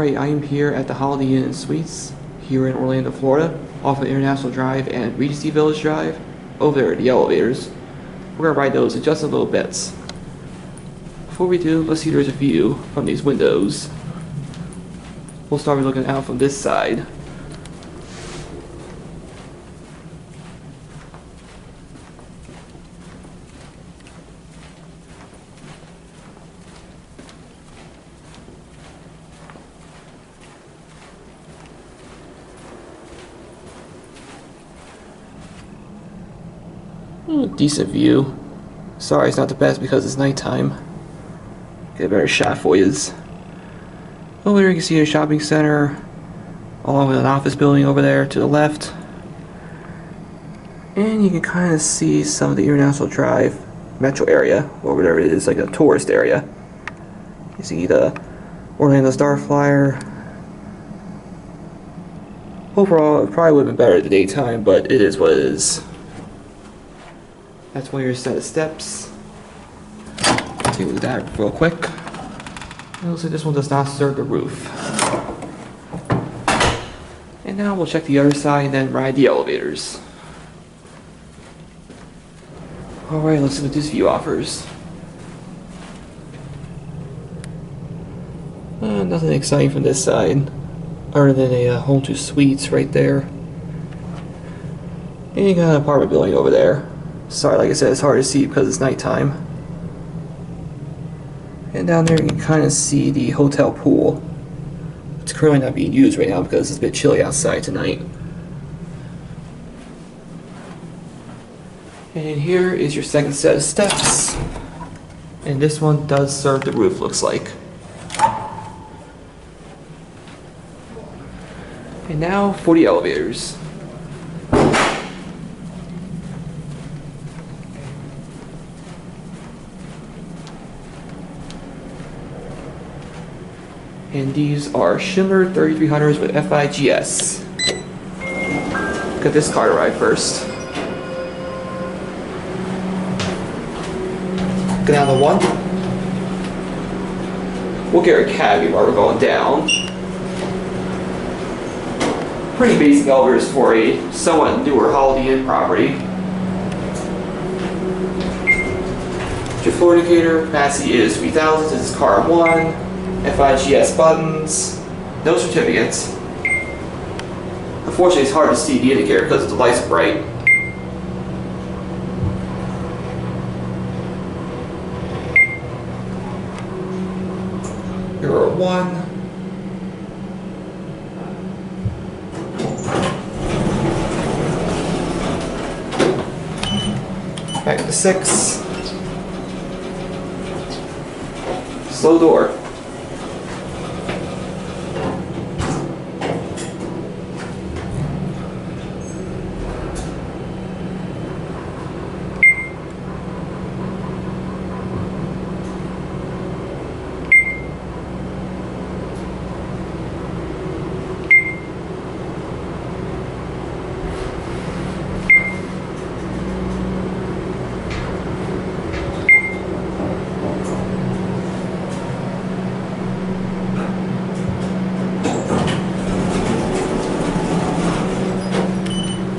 Alright, I am here at the Holiday Inn & Suites here in Orlando, Florida, off of International Drive and Regency Village Drive. Over there are the elevators. We're going to ride those in just a little bit. Before we do, let's see if there's a view from these windows. We'll start with looking out from this side. Decent view. Sorry it's not the best because it's nighttime. Get a better shot for you. Over there you can see a shopping center, along with an office building over there to the left. And you can kind of see some of the International Drive metro area, or whatever it is, like a tourist area. You see the Orlando Star Flyer. Overall, it probably would have been better at the daytime, but it is what it is. That's one of your set of steps. Take a look at that real quick. It looks like this one does not serve the roof. And now we'll check the other side and then ride the elevators. Alright, let's see what this view offers. Nothing exciting from this side, other than a Home2 Suites right there. And you got an apartment building over there. Sorry, like I said, it's hard to see because it's nighttime. And down there you can kind of see the hotel pool. It's currently not being used right now because it's a bit chilly outside tonight. And here is your second set of steps. And this one does serve the roof, looks like. And now for the elevators. And these are Schindler 3300s with FIGS. Look at this car to ride first. Go down to one. We'll get a cabbie while we're going down. Pretty basic elevators for a somewhat newer Holiday Inn property. Your floor indicator capacity is 3000. This is car 1. FIGS buttons, no certificates. Unfortunately, it's hard to see the indicator because the lights are bright. Here are 1. Back to 6. Slow door.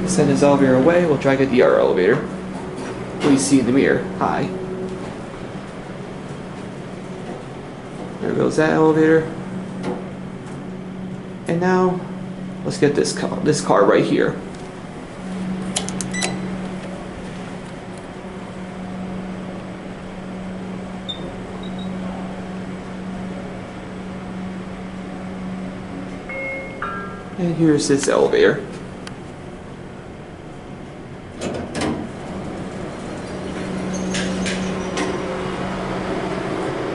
Send this elevator away, we'll try to get the other elevator. What do you see in the mirror? Hi. There goes that elevator. And now, let's get this car right here. And here's this elevator.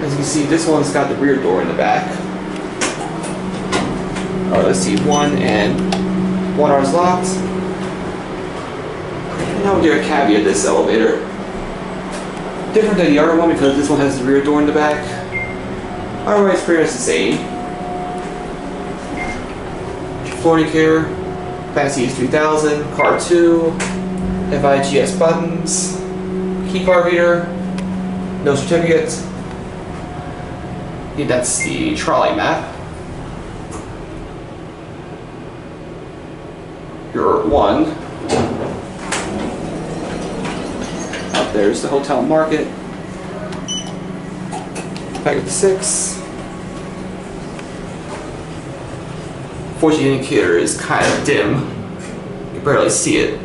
As you can see, this one's got the rear door in the back. Let's see, 1 and 1 arm's locked. And now we'll get a cabbie of this elevator. Different than the other one because this one has the rear door in the back. Otherwise, it's pretty much the same. Floor indicator, capacity is 3000, car 2, FIGS buttons, key card reader, no certificates. I think that's the trolley map. your 1. Up there's the hotel market. Back up to 6. Fortune indicator is kind of dim. You can barely see it.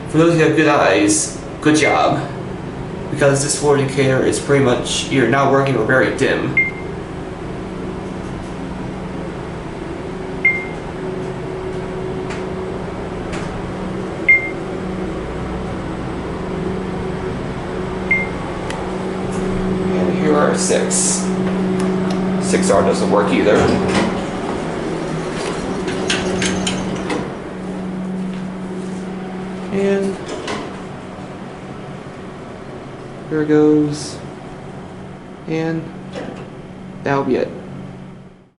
For those who have good eyes, good job. Because this forward indicator is pretty much either not working or very dim. And here are 6. 6R doesn't work either. And there it goes. And that'll be it.